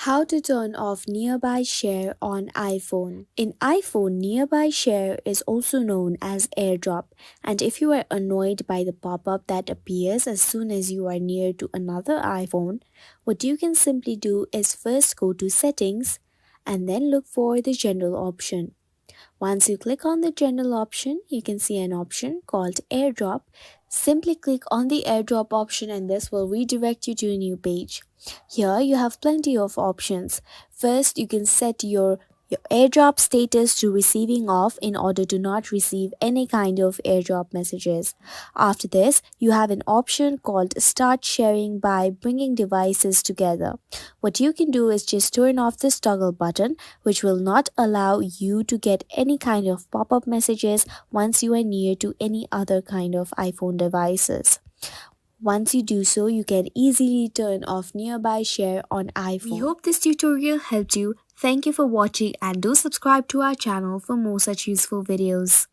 How to turn off nearby share on iPhone. In iPhone, nearby share is also known as airdrop, and if you are annoyed by the pop-up that appears as soon as you are near to another iPhone, what you can simply do is first go to settings and then look for the general option. Once you click on the general option, you can see an option called airdrop. Simply click on the airdrop option and this will redirect you to a new page. Here you have plenty of options. First, you can set your airdrop status to receiving off in order to not receive any kind of airdrop messages. After this, you have an option called start sharing by bringing devices together. What you can do is just turn off this toggle button, which will not allow you to get any kind of pop-up messages once you are near to any other kind of iPhone devices. Once you do so, you can easily turn off nearby share on iPhone. We hope this tutorial helped you. Thank you for watching and do subscribe to our channel for more such useful videos.